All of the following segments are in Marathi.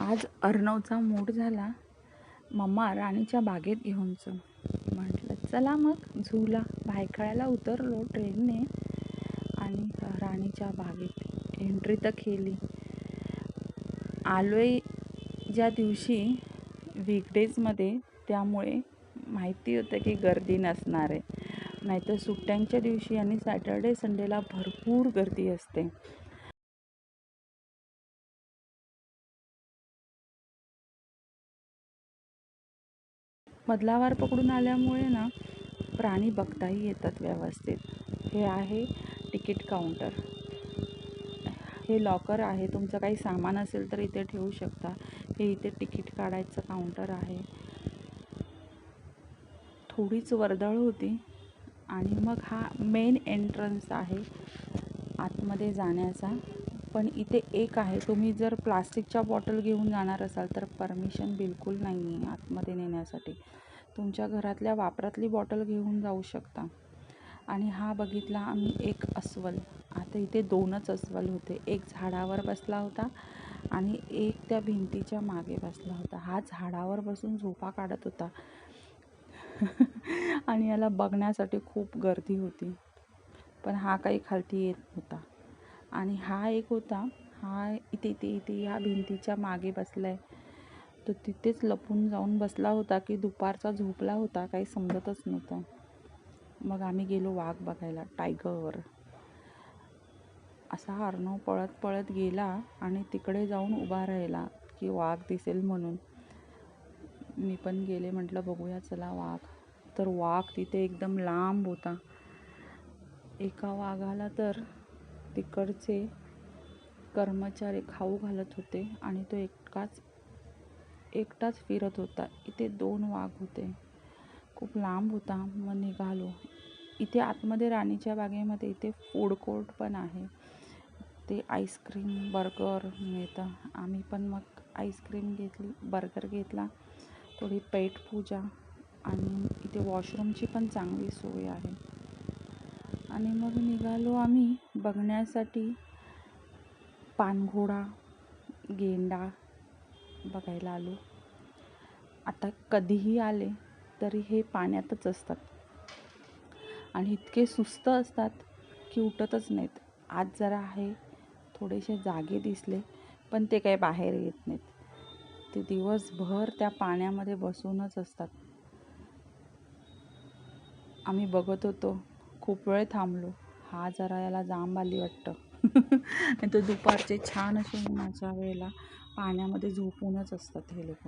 आज अर्णवचा मूड झाला, मम्मा राणीच्या बागेत घेऊन चल. म्हटलं चला मग झूला भायखळ्याला उतरलो ट्रेनने आणि राणीच्या बागेत एंट्री तर केली. आलोय ज्या दिवशी वीकडेजमध्ये, त्यामुळे माहिती होतं की गर्दी नसणार आहे. नाहीतर सुट्ट्यांच्या दिवशी आणि सॅटर्डे संडेला भरपूर गर्दी असते. मधला वार पकडून आल्यामुळे ना प्राणी बघताही येतात व्यवस्थित. हे आहे तिकीट काउंटर. हे लॉकर आहे, तुमचं काही सामान असेल तर इथे ठेवू शकता. हे इथे तिकीट काढायचं काउंटर आहे. थोडीच वर्दळ होती आणि मग हा मेन एंट्रन्स आहे आतमध्ये जाण्याचा. पण इथे एक आहे, तुम्ही जर प्लास्टिकच्या बॉटल घेऊन जाणार असाल तर परमिशन बिलकुल नाही आहे आतमध्ये नेण्यासाठी. तुमच्या घरातल्या वापरातली बॉटल घेऊन जाऊ शकता. आणि हा बघितला आम्ही एक अस्वल. आता इथे 2च अस्वल होते. एक झाडावर बसला होता आणि एक त्या भिंतीच्या मागे बसला होता. हा झाडावर बसून झोपा काढत होता आणि याला बघण्यासाठी खूप गर्दी होती. पण हा काही खालती येत नव्हता. आणि हा एक होता, हा इथे या भिंतीच्या मागे बसलाय. तो तिथेच लपून जाऊन बसला होता की दुपारचा झोपला होता, काही समजतच नव्हतं. मग आम्ही गेलो वाघ बघायला, टायगर. असा अर्णव पळत पळत गेला आणि तिकडे जाऊन उभा राहिला की वाघ दिसेल म्हणून. मी पण गेले, म्हटलं बघूया चला वाघ. तर वाघ तिथे एकदम लांब होता. एका वाघाला तर तिकडचे कर्मचारी खाऊ घालत होते आणि तो एकटाच फिरत होता. इथे 2 वाघ होते. खूप लांब होता. मग निघालो. इथे आतमध्ये राणीच्या बागेमध्ये इथे फूड कोर्ट पण आहे. ते आईस्क्रीम बर्गर मिळतं. आम्ही पण मग आईस्क्रीम घेतली, बर्गर घेतला, थोडी पेट पूजा आणि इथे वॉशरूमची पण चांगली सोय आहे. आणि मग निघालो आम्ही बघण्यासाठी पानघोडा, गेंडा बघायला आलो. आता कधीही आले तरी हे पाण्यातच असतात आणि इतके सुस्त असतात की उठतच नाहीत. आज जरा आहे, थोडेसे जागे दिसले, पण ते काही बाहेर येत नाहीत. ते दिवसभर त्या पाण्यामध्ये बसूनच असतात. आम्ही बघत होतो, खूप वेळ थांबलो. हा जरा याला जांब आली वाटतं. नाही तर दुपारचे छान असे उन्हाच्या वेळेला पाण्यामध्ये झोपूनच असतात हे लोक.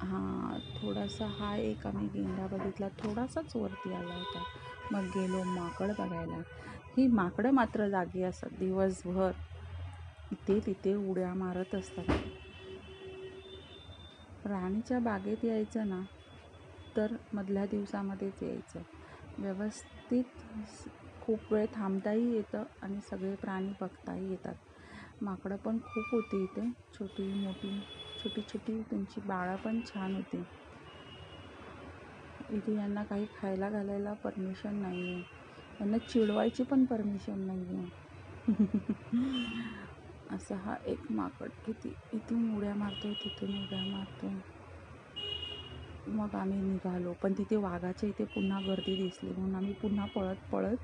हां, थोडासा हा एक आम्ही गेंडा बघितला, थोडासाच वरती आला होता. मग गेलो माकड बघायला. ही माकडं मात्र जागी असतात दिवसभर, इथे तिथे उड्या मारत असतात. राणीच्या बागेत यायचं ना तर मधल्या दिवसामध्येच यायचं. व्यवस्थित खूप वेळ थांबताही येतं आणि सगळे प्राणी बघताही येतात. माकडं पण खूप होती इथे, छोटी मोठी, छोटी छोटी. त्यांची बाळं पण छान होती. इथे यांना काही खायला घालायला परमिशन नाही आहे. यांना चिडवायची पण परमिशन नाही आहे. असा हा एक माकड किती इथून उड्या मारतोय, तिथून उड्या मारतोय. मग आम्ही निघालो, पण तिथे वाघाच्या इथे पुन्हा गर्दी दिसली म्हणून आम्ही पुन्हा पळत पळत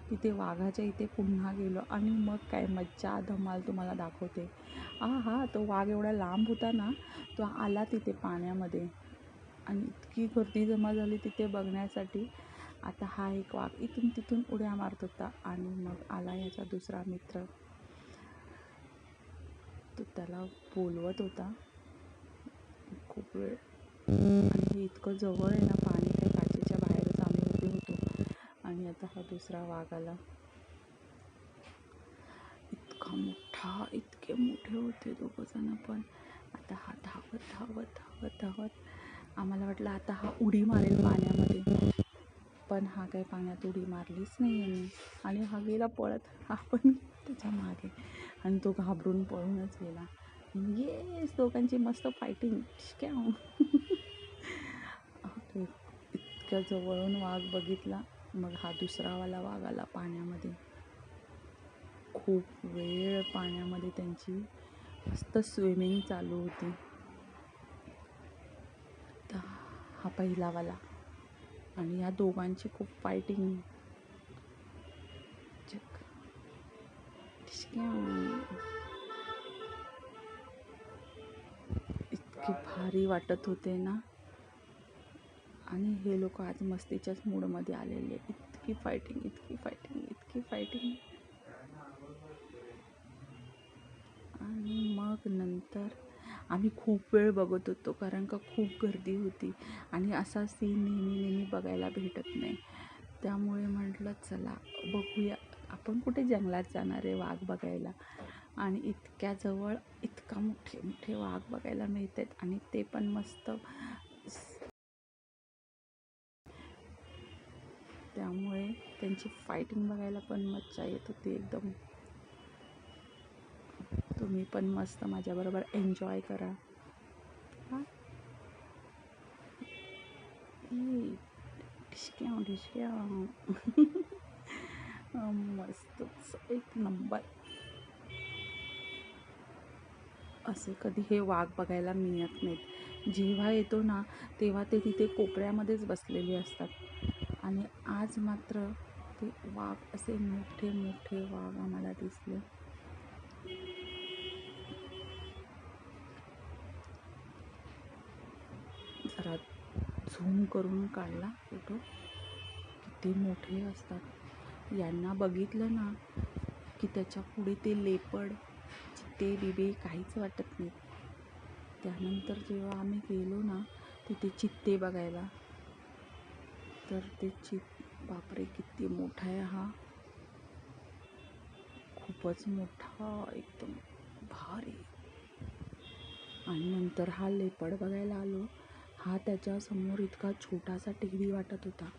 तिथे वाघाच्या इथे पुन्हा गेलो. आणि मग काय मज्जा धमाल तुम्हाला दाखवते. तो वाघ एवढा लांब होता ना, तो आला तिथे पाण्यामध्ये आणि इतकी गर्दी जमा झाली तिथे बघण्यासाठी. आता हा एक वाघ इथून तिथून उड्या मारत होता आणि मग आला याचा दुसरा मित्र. तो त्याला बोलवत होता खूप वेळ. आणि हे इतकं जवळ आहे ना, पाणी काय काचेच्या बाहेरच आम्ही उभे होतो. आणि आता हा दुसरा वाघ आला, इतका मोठा, इतके मोठे होते दोघंजण. पण आता हा धावत धावत धावत धावत, आम्हाला वाटलं आता हा उडी मारेल पाण्यामध्ये, पण हा काही पाण्यात उडी मारलीच नाही यांनी. आणि हा गेला पळत, हा पण त्याच्या मागे, आणि तो घाबरून पळूनच गेला. येस, दोघांची मस्त फायटिंग. इतक्या जवळून वाघ बघितला. मग हा दुसरावाला वाघ आला पाण्यामध्ये. खूप वेळ पाण्यामध्ये त्यांची मस्त स्विमिंग चालू होती. तर हा पहिलावाला आणि या दोघांची खूप फायटिंग. इतके भारी वाटत होते ना. आणि हे लोक आज मस्तीच्याच मूडमध्ये आलेले. इतकी फायटिंग, इतकी फायटिंग, इतकी फायटिंग. आणि मग नंतर आम्ही खूप वेळ बघत होतो, कारण का खूप गर्दी होती आणि असा सीन नेहमी बघायला भेटत नाही. त्यामुळे म्हटलं चला बघूया. आपण कुठे जंगलात जाणार आहे वाघ बघायला, आणि इतक्या जवळ इतका मोठे मोठे वाघ बघायला मिळत आहेत, आणि ते पण मस्त. त्यामुळे त्यांची फायटिंग बघायला पण मज्जा येत होती एकदम. तुम्ही पण मस्त माझ्याबरोबर एन्जॉय करा. ढिशक्या मस्तच एक नंबर. असे कधी हे वाघ बघायला मिळत नाहीत. जेव्हा येतो ना तेव्हा ते तिथे कोपऱ्यामध्येच बसलेले असतात, आणि आज मात्र ते वाघ असे मोठे मोठे वाघ आम्हाला दिसले. जरा झूम करून काढला फोटो. किती मोठे असतात. यांना बघितलं ना की त्याच्या पुढे ते लेपर्ड, चित्ते बिबे काहीच वाटत नाही. त्यानंतर जेव्हा आम्ही गेलो ना तिथे चित्ते बघायला, तर ते बापरे किती मोठा आहे हा. खूपच मोठा, एकदम भारी. आणि नंतर हा लेपर्ड बघायला आलो. हा त्याच्यासमोर इतका छोटासा टेहरी वाटत होता.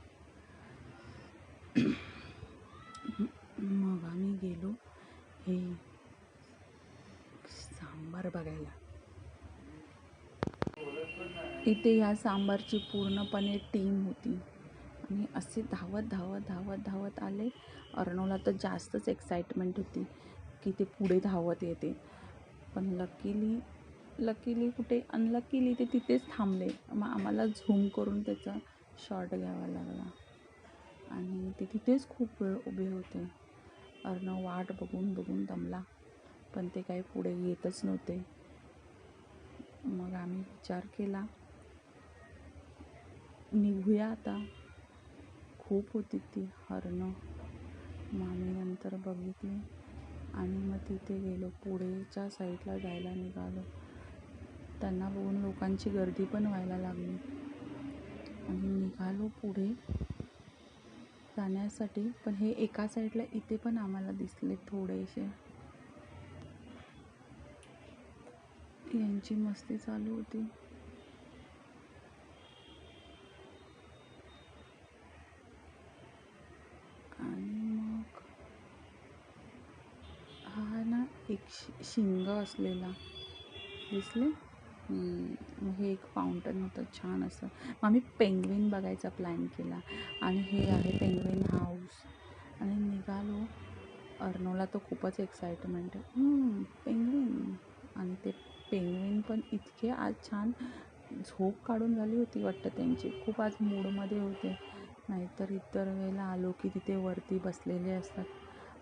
मग आम्ही गेलो हे सांबार बघायला. इथे या सांबारची पूर्णपणे टीम होती, आणि असे धावत धावत धावत धावत आले. अर्णवला तर जास्तच एक्साइटमेंट होती की ते पुढे धावत येते, पण लकीली कुठे अनलकीली ते तिथेच थांबले. मग आम्हाला झूम करून त्याचा शॉट घ्यावा लागला, आणि ते तिथेच खूप वेळ उभे होते. अर्णव वाट बघून बघून दमला, पण ते काही पुढे येतच नव्हते. मग आम्ही विचार केला निघूया आता. खूप होती ती हरणं. मग आम्ही नंतर बघितली आणि मग तिथे गेलो. पुढेच्या साईडला जायला निघालो. त्यांना बघून लोकांची गर्दी पण व्हायला लागली, आणि निघालो पुढे जाण्यासाठी. पण हे एका साईडला इथे पण आम्हाला दिसले थोडेसे. यांची मस्ती चालू होती. आणि मग हा ना एक शिंग असलेला दिसले. हे एक फाउंटन होतं छान असं. मग आम्ही पेंग्विन बघायचा प्लॅन केला, आणि हे आहे पेंग्विन हाऊस. आणि निघालो. अर्णवला तर खूपच एक्साइटमेंट आहे, पेंग्विन. आणि ते पेंग्विन पण इतके आज छान झोप काढून झाली होती वाटतं त्यांची. खूप आज मूडमध्ये होते. नाहीतर इतर वेळेला आलो की तिथे वरती बसलेले असतात.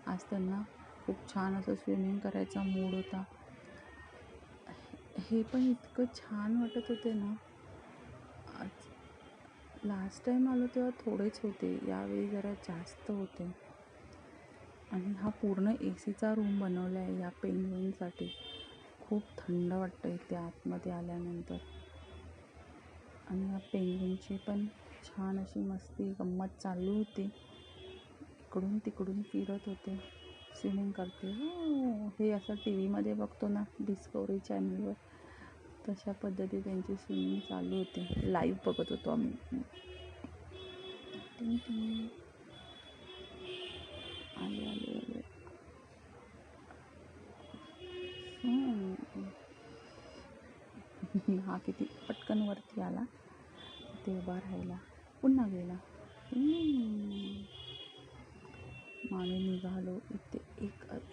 आज त्यांना खूप छान असं स्विमिंग करायचा मूड होता. हे पण इतकं छान वाटत होते ना. आज लास्ट टाईम आलो तेव्हा थोडेच होते, यावेळी जरा जास्त होते. आणि हा पूर्ण ACचा रूम बनवला आहे या पेंग्विनसाठी. खूप थंड वाटतं इथे आतमध्ये आल्यानंतर. आणि या पेंग्विनची पण छान अशी मस्ती गंमत चालू होती. इकडून तिकडून फिरत होते, स्विमिंग करते. हे असं TV मध्ये बघतो ना डिस्कवरी चॅनलवर, तशा पद्धती त्यांची स्विमिंग चालू होती. लाईव्ह बघत होतो आम्ही. आले हा किती पटकन वरती आला. ते उभा राहिला, पुन्हा गेला. आणि निघालो.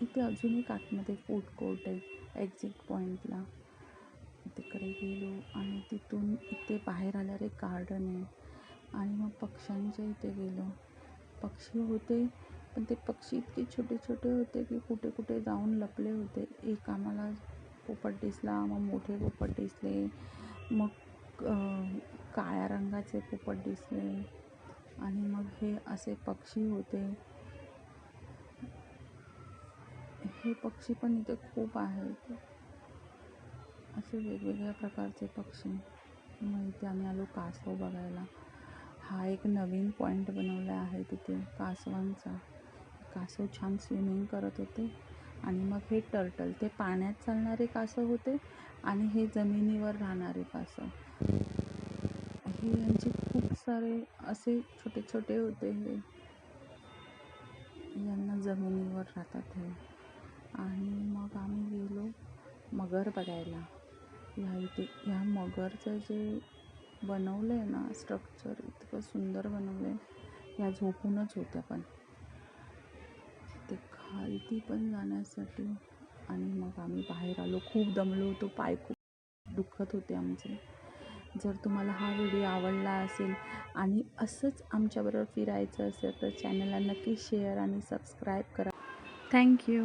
इथे अजून एक आतमध्ये फूड कोर्ट आहे एक्झिट पॉईंटला. तिकडे गेलो आणि तिथून इथे बाहेर आल्यावर एक गार्डन आहे आणि मग पक्ष्यांच्या इथे गेलो. पक्षी होते, पण ते पक्षी इतके छोटे छोटे होते की कुठे कुठे जाऊन लपले होते. एक आम्हाला पोपट दिसला, मग मोठे पोपट दिसले, मग काळ्या रंगाचे पोपट दिसले आणि मग हे असे पक्षी होते. हे पक्षी पण इथे खूप आहेत, असे वेगवेगळ्या प्रकारचे पक्षी. मग इथे आम्ही आलो कासव बघायला. हा एक नवीन पॉईंट बनवला आहे तिथे कासवांचा. कासव छान स्विमिंग करत होते आणि मग हे टर्टल, ते पाण्यात चालणारे कासव होते आणि हे जमिनीवर राहणारे कासव. हे यांचे खूप सारे असे छोटे छोटे होते. हे यांना जमिनीवर राहतात हे. आणि मग आम्ही गेलो मगर बघायला. ह्या मगरचं जे बनवलं आहे ना स्ट्रक्चर, इतकं सुंदर बनवलं आहे. ह्या झोपूनच होत्या पण ते खालती पण जाण्यासाठी. आणि मग आम्ही बाहेर आलो. खूप दमलो होतो, पाय खूप दुखत होते आमचे. जर तुम्हाला हा व्हिडिओ आवडला असेल आणि असंच आमच्याबरोबर फिरायचं असेल तर चॅनलला नक्की शेअर आणि सबस्क्राईब करा. थँक्यू.